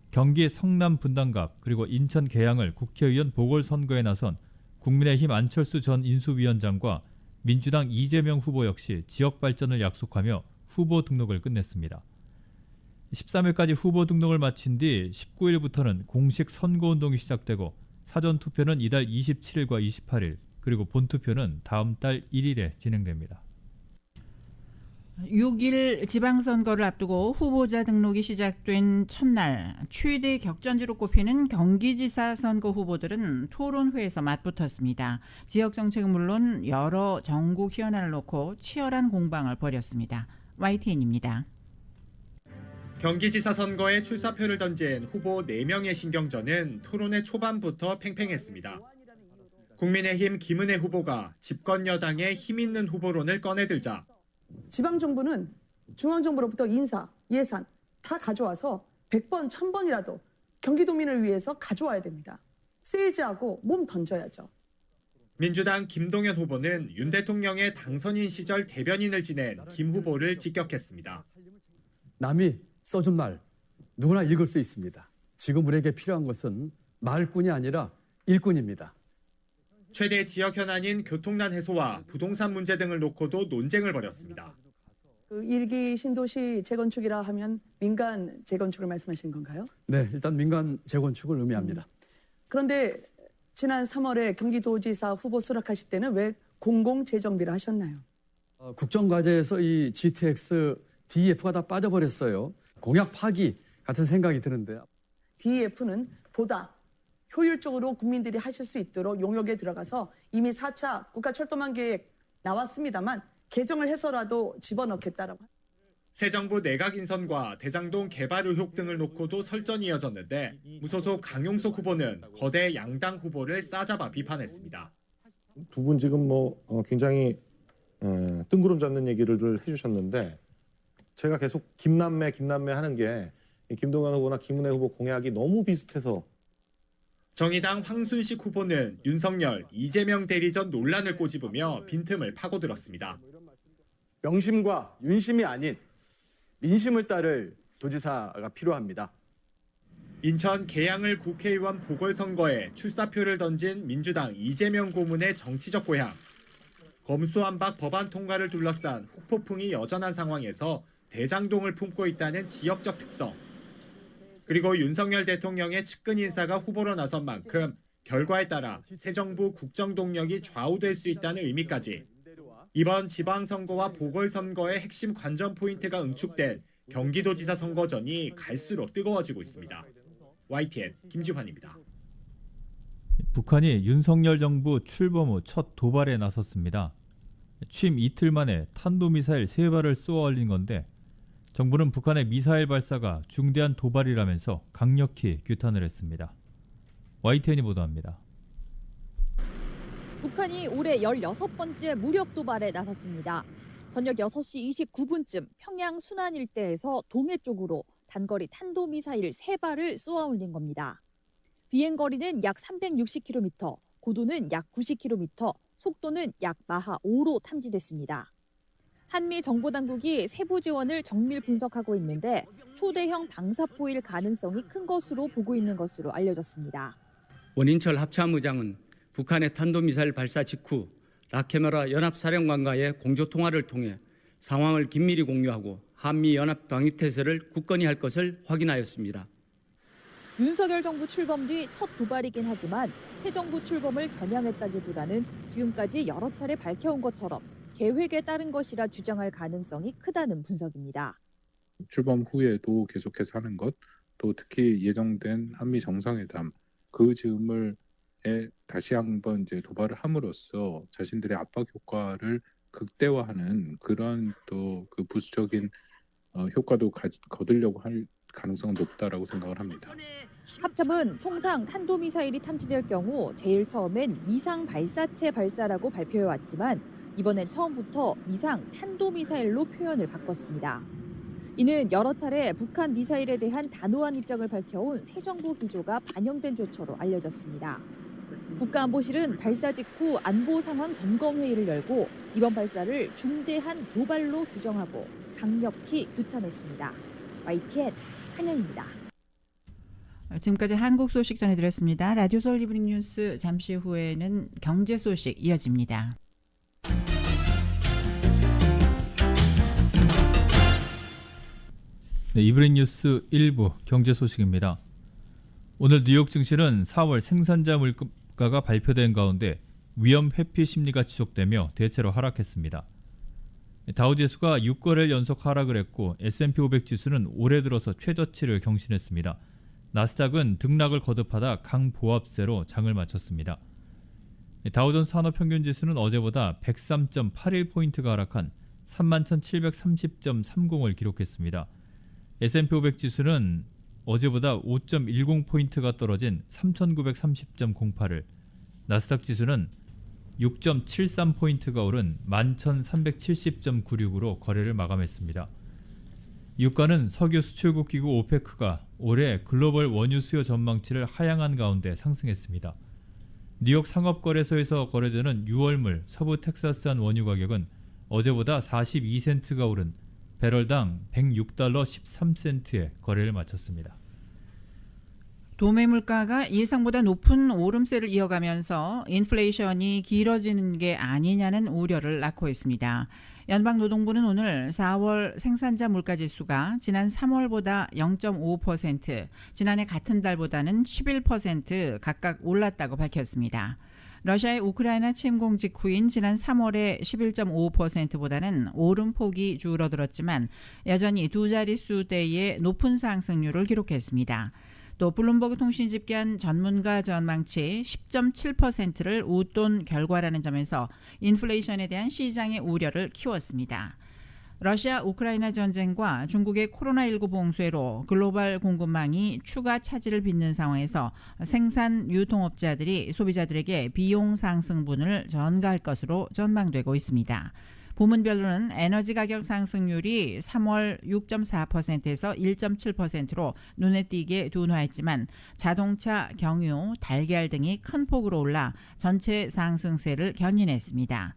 경기 성남 분당갑 그리고 인천 계양을 국회의원 보궐선거에 나선 국민의힘 안철수 전 인수위원장과 민주당 이재명 후보 역시 지역 발전을 약속하며 후보 등록을 끝냈습니다. 13일까지 후보 등록을 마친 뒤 19일부터는 공식 선거운동이 시작되고 사전투표는 이달 27일과 28일, 그리고 본투표는 다음 달 1일에 진행됩니다. 6일 지방선거를 앞두고 후보자 등록이 시작된 첫날 최대 격전지로 꼽히는 경기지사 선거 후보들은 토론회에서 맞붙었습니다. 지역정책은 물론 여러 전국 현안을 놓고 치열한 공방을 벌였습니다. YTN입니다. 경기지사 선거에 출사표를 던진 후보 4명의 신경전은 토론회 초반부터 팽팽했습니다. 국민의힘 김은혜 후보가 집권여당의 힘있는 후보론을 꺼내들자 지방정부는 중앙정부로부터 인사, 예산 다 가져와서 100번, 1000번이라도 경기도민을 위해서 가져와야 됩니다. 세일즈하고 몸 던져야죠. 민주당 김동연 후보는 윤 대통령의 당선인 시절 대변인을 지낸 김 후보를 직격했습니다. 남이 써준 말 누구나 읽을 수 있습니다. 지금 우리에게 필요한 것은 말꾼이 아니라 일꾼입니다. 최대 지역 현안인 교통난 해소와 부동산 문제 등을 놓고도 논쟁을 벌였습니다. 그 1기 신도시 재건축이라 하면 민간 재건축을 말씀하시는 건가요? 네, 일단 민간 재건축을 의미합니다. 그런데 지난 3월에 경기도지사 후보 수락하실 때는 왜 공공재정비를 하셨나요? 국정과제에서 이 GTX, DEF가 다 빠져버렸어요. 공약 파기 같은 생각이 드는데. DEF는 보다 효율적으로 국민들이 하실 수 있도록 용역에 들어가서 이미 4차 국가철도망 계획 나왔습니다만 개정을 해서라도 집어넣겠다라고. 새 정부 내각 인선과 대장동 개발 의혹 등을 놓고도 설전이 이어졌는데 무소속 강용석 후보는 거대 양당 후보를 싸잡아 비판했습니다. 두 분 지금 굉장히 뜬구름 잡는 얘기를 해주셨는데 제가 계속 김남매 하는 게 김동연 후보나 김은혜 후보 공약이 너무 비슷해서. 정의당 황순식 후보는 윤석열, 이재명 대리전 논란을 꼬집으며 빈틈을 파고들었습니다. 명심과 윤심이 아닌 민심을 따를 도지사가 필요합니다. 인천 계양을 국회의원 보궐선거에 출사표를 던진 민주당 이재명 고문의 정치적 고향. 검수완박 법안 통과를 둘러싼 후폭풍이 여전한 상황에서 대장동을 품고 있다는 지역적 특성. 그리고 윤석열 대통령의 측근 인사가 후보로 나선 만큼 결과에 따라 새 정부 국정 동력이 좌우될 수 있다는 의미까지. 이번 지방선거와 보궐선거의 핵심 관전 포인트가 응축된 경기도지사 선거전이 갈수록 뜨거워지고 있습니다. YTN 김지환입니다. 북한이 윤석열 정부 출범 후 첫 도발에 나섰습니다. 취임 이틀 만에 탄도미사일 3발을 쏘아 올린 건데 정부는 북한의 미사일 발사가 중대한 도발이라면서 강력히 규탄을 했습니다. YTN이 보도합니다. 북한이 올해 16번째 무력 도발에 나섰습니다. 저녁 6시 29분쯤 평양 순안 일대에서 동해 쪽으로 단거리 탄도미사일 3발을 쏘아 올린 겁니다. 비행거리는 약 360km, 고도는 약 90km, 속도는 약 마하 5로 탐지됐습니다. 한미 정보당국이 세부 지원을 정밀 분석하고 있는데 초대형 방사포일 가능성이 큰 것으로 보고 있는 것으로 알려졌습니다. 원인철 합참의장은 북한의 탄도미사일 발사 직후 라케메라 연합사령관과의 공조통화를 통해 상황을 긴밀히 공유하고 한미연합 방위태세를 굳건히 할 것을 확인하였습니다. 윤석열 정부 출범 뒤 첫 도발이긴 하지만 새 정부 출범을 겨냥했다기보다는 지금까지 여러 차례 밝혀온 것처럼 계획에 따른 것이라 주장할 가능성이 크다는 분석입니다. 출범 후에도 계속해서 하는 것, 또 특히 예정된 한미 정상회담 그 즈음을 다시 한번 이제 도발을 함으로써 자신들의 압박 효과를 극대화하는 그런 또 그 부수적인 효과도 거두려고 할 가능성은 높다라고 생각을 합니다. 합참은 송상 탄도미사일이 탐지될 경우 제일 처음엔 미상 발사체 발사라고 발표해왔지만 이번엔 처음부터 미상 탄도미사일로 표현을 바꿨습니다. 이는 여러 차례 북한 미사일에 대한 단호한 입장을 밝혀온 새 정부 기조가 반영된 조처로 알려졌습니다. 국가안보실은 발사 직후 안보 상황 점검 회의를 열고 이번 발사를 중대한 도발로 규정하고 강력히 규탄했습니다. YTN 한영입니다. 지금까지 한국 소식 전해드렸습니다. 라디오 서울 이브닝 뉴스 잠시 후에는 경제 소식 이어집니다. 네, 이브닝 뉴스 1부 경제 소식입니다. 오늘 뉴욕 증시는 4월 생산자 물가가 발표된 가운데 위험 회피 심리가 지속되며 대체로 하락했습니다. 다우지수가 6거래일 연속 하락을 했고 S&P 500 지수는 올해 들어서 최저치를 경신했습니다. 나스닥은 등락을 거듭하다 강보합세로 장을 마쳤습니다. 다우존스 산업평균지수는 어제보다 103.81포인트가 하락한 31,730.30을 기록했습니다. S&P 500 지수는 어제보다 5.10포인트가 떨어진 3,930.08을, 나스닥 지수는 6.73포인트가 오른 11,370.96으로 거래를 마감했습니다. 유가는 석유 수출국 기구 오페크가 올해 글로벌 원유 수요 전망치를 하향한 가운데 상승했습니다. 뉴욕 상업거래소에서 거래되는 6월물 서부 텍사스산 원유 가격은 어제보다 42센트가 오른 배럴당 106달러 13센트에 거래를 마쳤습니다. 도매 물가가 예상보다 높은 오름세를 이어가면서 인플레이션이 길어지는 게 아니냐는 우려를 낳고 있습니다. 연방노동부는 오늘 4월 생산자 물가지수가 지난 3월보다 0.5%, 지난해 같은 달보다는 11% 각각 올랐다고 밝혔습니다. 러시아의 우크라이나 침공 직후인 지난 3월에 11.5%보다는 오름폭이 줄어들었지만 여전히 두 자릿수대의 높은 상승률을 기록했습니다. 또 블룸버그 통신이 집계한 전문가 전망치 10.7%를 웃돈 결과라는 점에서 인플레이션에 대한 시장의 우려를 키웠습니다. 러시아 우크라이나 전쟁과 중국의 코로나19 봉쇄로 글로벌 공급망이 추가 차질을 빚는 상황에서 생산 유통업자들이 소비자들에게 비용 상승분을 전가할 것으로 전망되고 있습니다. 부문별로는 에너지 가격 상승률이 3월 6.4%에서 1.7%로 눈에 띄게 둔화했지만 자동차, 경유, 달걀 등이 큰 폭으로 올라 전체 상승세를 견인했습니다.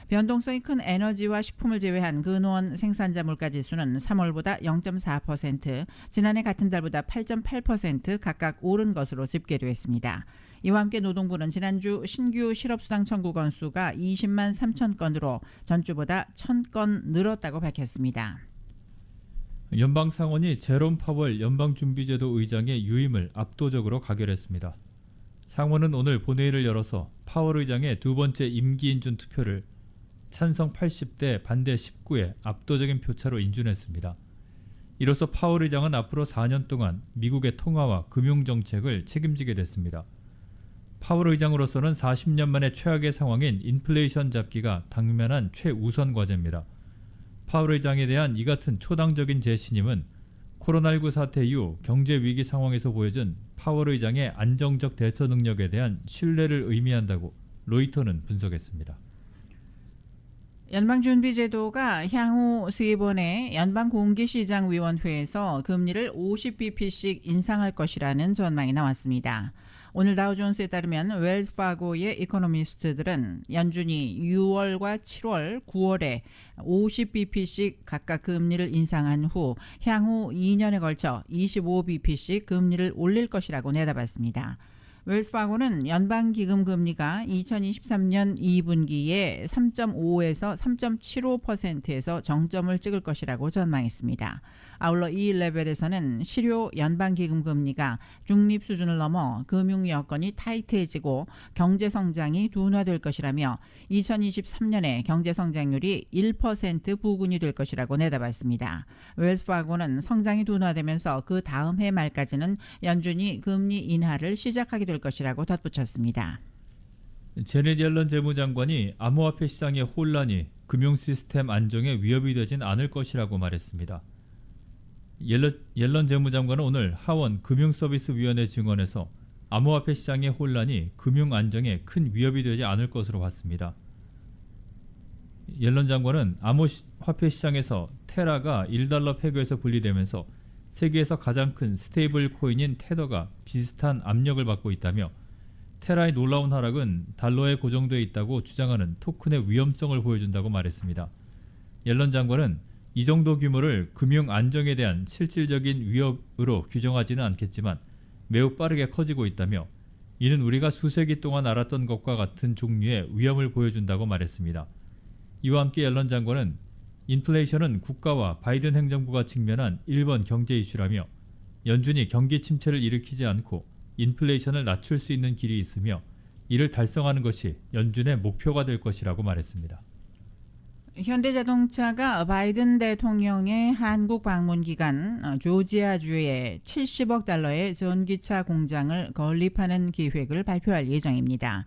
변동성이 큰 에너지와 식품을 제외한 근원 생산자 물가지수는 3월보다 0.4%, 지난해 같은 달보다 8.8% 각각 오른 것으로 집계됐습니다. 이와 함께 노동부는 지난주 신규 실업수당 청구 건수가 20만 3천 건으로 전주보다 1,000건 늘었다고 밝혔습니다. 연방상원이 제롬 파월 연방준비제도 의장의 유임을 압도적으로 가결했습니다. 상원은 오늘 본회의를 열어서 파월 의장의 두 번째 임기 인준 투표를 찬성 80대 반대 19의 압도적인 표차로 인준했습니다. 이로써 파월 의장은 앞으로 4년 동안 미국의 통화와 금융정책을 책임지게 됐습니다. 파월 의장으로서는 40년 만에 최악의 상황인 인플레이션 잡기가 당면한 최우선 과제입니다. 파월 의장에 대한 이 같은 초당적인 재신임은 코로나19 사태 이후 경제 위기 상황에서 보여준 파월 의장의 안정적 대처 능력에 대한 신뢰를 의미한다고 로이터는 분석했습니다. 연방준비제도가 향후 3번의 연방공개시장위원회에서 금리를 50bp씩 인상할 것이라는 전망이 나왔습니다. 오늘 다우존스에 따르면 웰스파고의 이코노미스트들은 연준이 6월과 7월, 9월에 50bp씩 각각 금리를 인상한 후 향후 2년에 걸쳐 25bp씩 금리를 올릴 것이라고 내다봤습니다. 웰스파고는 연방기금 금리가 2023년 2분기에 3.5에서 3.75%에서 정점을 찍을 것이라고 전망했습니다. 아울러 이 레벨에서는 실효 연방기금 금리가 중립 수준을 넘어 금융 여건이 타이트해지고 경제 성장이 둔화될 것이라며 2023년에 경제 성장률이 1% 부근이 될 것이라고 내다봤습니다. 웰스파고는 성장이 둔화되면서 그 다음 해 말까지는 연준이 금리 인하를 시작하게 될 것이라고 덧붙였습니다. 제넷 옐런 재무장관이 암호화폐 시장의 혼란이 금융 시스템 안정에 위협이 되진 않을 것이라고 말했습니다. 옐런 재무장관은 오늘 하원 금융서비스위원회 증언에서 암호화폐 시장의 혼란이 금융 안정에 큰 위협이 되지 않을 것으로 봤습니다. 옐런 장관은 암호화폐 시장에서 테라가 1달러 패거에서 분리되면서 세계에서 가장 큰 스테이블 코인인 테더가 비슷한 압력을 받고 있다며 테라의 놀라운 하락은 달러에 고정되어 있다고 주장하는 토큰의 위험성을 보여준다고 말했습니다. 옐런 장관은 이 정도 규모를 금융 안정에 대한 실질적인 위협으로 규정하지는 않겠지만 매우 빠르게 커지고 있다며 이는 우리가 수세기 동안 알았던 것과 같은 종류의 위험을 보여준다고 말했습니다. 이와 함께 옐런 장관은 인플레이션은 국가와 바이든 행정부가 직면한 1번 경제 이슈라며 연준이 경기 침체를 일으키지 않고 인플레이션을 낮출 수 있는 길이 있으며 이를 달성하는 것이 연준의 목표가 될 것이라고 말했습니다. 현대자동차가 바이든 대통령의 한국 방문 기간 조지아주에 70억 달러의 전기차 공장을 건립하는 계획을 발표할 예정입니다.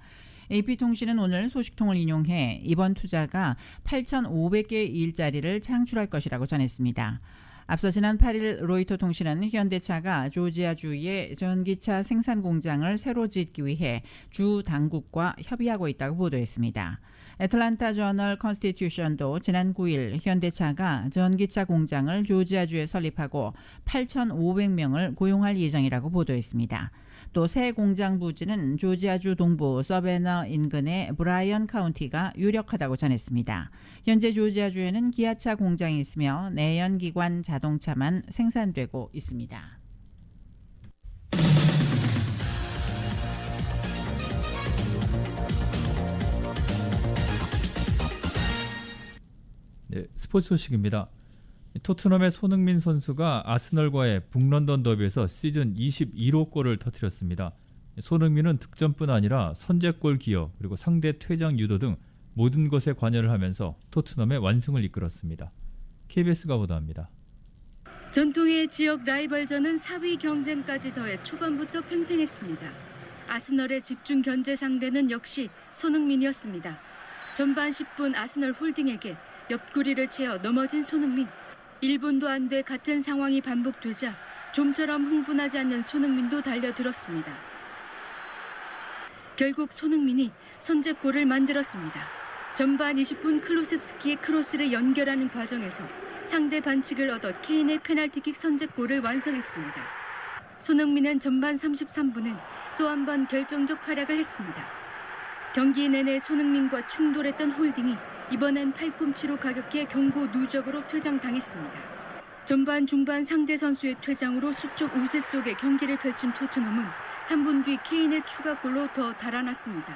AP통신은 오늘 소식통을 인용해 이번 투자가 8,500개의 일자리를 창출할 것이라고 전했습니다. 앞서 지난 8일 로이터 통신은 현대차가 조지아주에 전기차 생산 공장을 새로 짓기 위해 주 당국과 협의하고 있다고 보도했습니다. 애틀란타 저널 컨스티튜션도 지난 9일 현대차가 전기차 공장을 조지아주에 설립하고 8,500명을 고용할 예정이라고 보도했습니다. 또 새 공장 부지는 조지아주 동부 서베너 인근의 브라이언 카운티가 유력하다고 전했습니다. 현재 조지아주에는 기아차 공장이 있으며 내연기관 자동차만 생산되고 있습니다. 네, 스포츠 소식입니다. 토트넘의 손흥민 선수가 아스널과의 북런던 더비에서 시즌 21호 골을 터뜨렸습니다. 손흥민은 득점뿐 아니라 선제골 기여 그리고 상대 퇴장 유도 등 모든 것에 관여를 하면서 토트넘의 완승을 이끌었습니다. KBS가 보도합니다. 전통의 지역 라이벌전은 4위 경쟁까지 더해 초반부터 팽팽했습니다. 아스널의 집중 견제 상대는 역시 손흥민이었습니다. 전반 10분 아스널 홀딩에게 옆구리를 채워 넘어진 손흥민. 1분도 안 돼 같은 상황이 반복되자 좀처럼 흥분하지 않는 손흥민도 달려들었습니다. 결국 손흥민이 선제골을 만들었습니다. 전반 20분 클루셉스키의 크로스를 연결하는 과정에서 상대 반칙을 얻어 케인의 페널티킥 선제골을 완성했습니다. 손흥민은 전반 33분엔 또 한 번 결정적 활약을 했습니다. 경기 내내 손흥민과 충돌했던 홀딩이 이번엔 팔꿈치로 가격해 경고 누적으로 퇴장당했습니다. 전반 중반 상대 선수의 퇴장으로 수적 우세 속에 경기를 펼친 토트넘은 3분 뒤 케인의 추가골로 더 달아났습니다.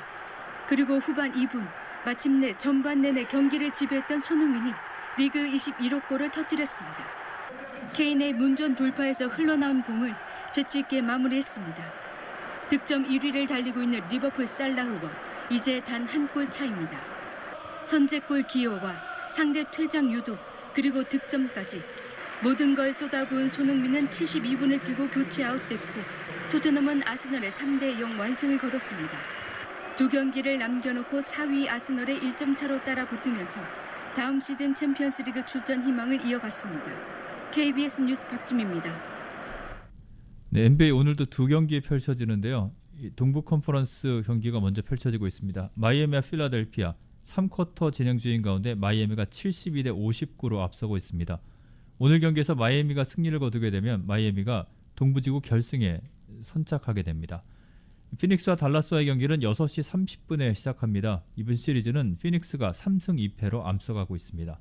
그리고 후반 2분 마침내 전반 내내 경기를 지배했던 손흥민이 리그 21호 골을 터뜨렸습니다. 케인의 문전 돌파에서 흘러나온 공을 재치있게 마무리했습니다. 득점 1위를 달리고 있는 리버풀 살라흐와 이제 단 한 골 차입니다. 선제골 기여와 상대 퇴장 유도 그리고 득점까지 모든 걸 쏟아부은 손흥민은 72분을 뛰고 교체 아웃됐고 토트넘은 아스널의 3대0 완승을 거뒀습니다. 두 경기를 남겨놓고 4위 아스널의 1점 차로 따라붙으면서 다음 시즌 챔피언스리그 출전 희망을 이어갔습니다. KBS 뉴스 박지미입니다. 네, NBA 오늘도 두 경기 펼쳐지는데요. 동부 컨퍼런스 경기가 먼저 펼쳐지고 있습니다. 마이애미와 필라델피아 3쿼터 진행 중인 가운데 마이애미가 72대 59로 앞서고 있습니다. 오늘 경기에서 마이애미가 승리를 거두게 되면 마이애미가 동부지구 결승에 선착하게 됩니다. 피닉스와 달라스와의 경기는 6시 30분에 시작합니다. 이번 시리즈는 피닉스가 3승 2패로 앞서가고 있습니다.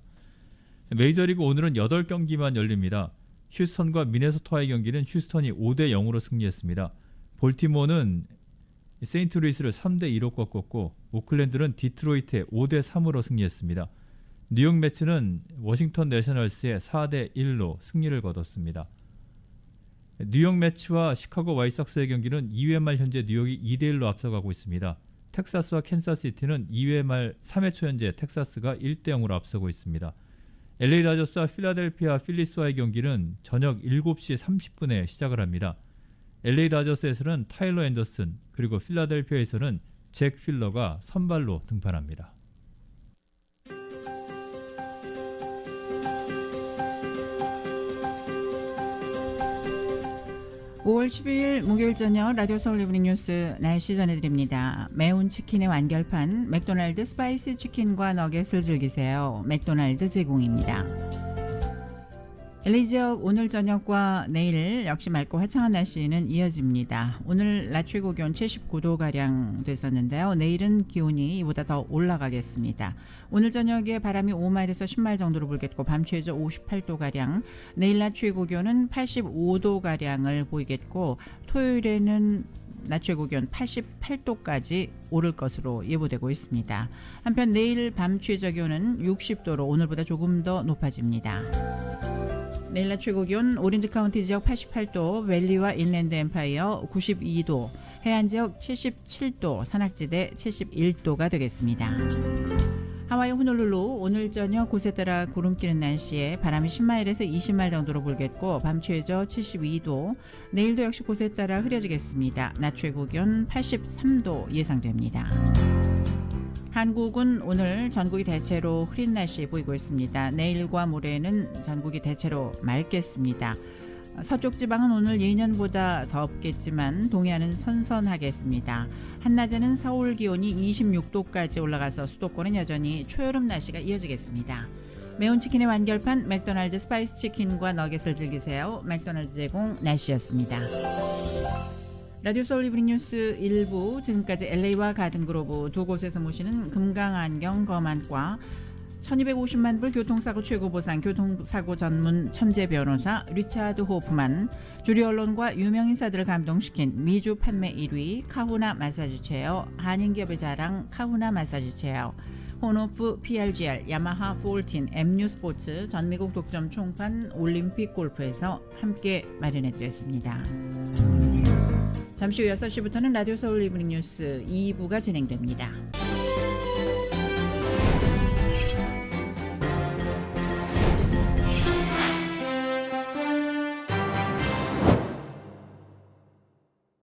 메이저리그 오늘은 8경기만 열립니다. 휴스턴과 미네소타의 경기는 휴스턴이 5대 0으로 승리했습니다. 볼티모어는 세인트루이스를 3대 2로 꺾었고 오클랜드는 디트로이트에 5대 3으로 승리했습니다. 뉴욕 매츠는 워싱턴 내셔널스에 4대 1로 승리를 거뒀습니다. 뉴욕 매츠와 시카고 화이트삭스의 경기는 2회 말 현재 뉴욕이 2대 1로 앞서가고 있습니다. 텍사스와 캔사스시티는 2회 말 3회 초 현재 텍사스가 1대 0으로 앞서고 있습니다. LA 다저스와 필라델피아 필리스와의 경기는 저녁 7시 30분에 시작을 합니다. LA 다저스에서는 타일러 앤더슨 그리고 필라델피아에서는 잭 필러가 선발로 등판합니다. 5월 12일 목요일 저녁 라디오 서울 이브닝 뉴스 날씨 전해드립니다. 매운 치킨의 완결판 맥도날드 스파이시 치킨과 너겟을 즐기세요. 맥도날드 제공입니다. LA 지역 오늘 저녁과 내일 역시 맑고 화창한 날씨는 이어집니다. 오늘 낮 최고 기온 79도가량 됐었는데요. 내일은 기온이 이보다 더 올라가겠습니다. 오늘 저녁에 바람이 5마일에서 10마일 정도로 불겠고 밤 최저 58도가량, 내일 낮 최고 기온은 85도가량을 보이겠고 토요일에는 낮 최고 기온 88도까지 오를 것으로 예보되고 있습니다. 한편 내일 밤 최저 기온은 60도로 오늘보다 조금 더 높아집니다. 내일 낮 최고 기온 오렌지 카운티 지역 88도, 밸리와 인랜드 엠파이어 92도, 해안 지역 77도, 산악지대 71도가 되겠습니다. 하와이 호놀룰루 오늘 저녁 곳에 따라 구름 끼는 날씨에 바람이 10마일에서 20마일 정도로 불겠고 밤 최저 72도, 내일도 역시 곳에 따라 흐려지겠습니다. 낮 최고 기온 83도 예상됩니다. 한국은 오늘 전국이 대체로 흐린 날씨 보이고 있습니다. 내일과 모레는 전국이 대체로 맑겠습니다. 서쪽 지방은 오늘 예년보다 덥겠지만 동해안은 선선하겠습니다. 한낮에는 서울 기온이 26도까지 올라가서 수도권은 여전히 초여름 날씨가 이어지겠습니다. 매운 치킨의 완결판 맥도날드 스파이스 치킨과 너겟을 즐기세요. 맥도날드 제공 날씨였습니다. 라디오 서울 이브닝 뉴스 1부 지금까지 LA와 가든그로브 두 곳에서 모시는 금강안경 검안과 1250만 불 교통사고 최고보상 교통사고 전문 천재 변호사 리차드 호프만, 주류 언론과 유명 인사들을 감동시킨 미주 판매 1위 카후나 마사지 체어, 한인기업의 자랑 카후나 마사지 체어, 혼오프 PRGR, 야마하 14, MU 스포츠, 전미국 독점 총판 올림픽 골프에서 함께 마련해드렸습니다. 잠시 후 6시부터는 라디오 서울 이브닝 뉴스 2부가 진행됩니다.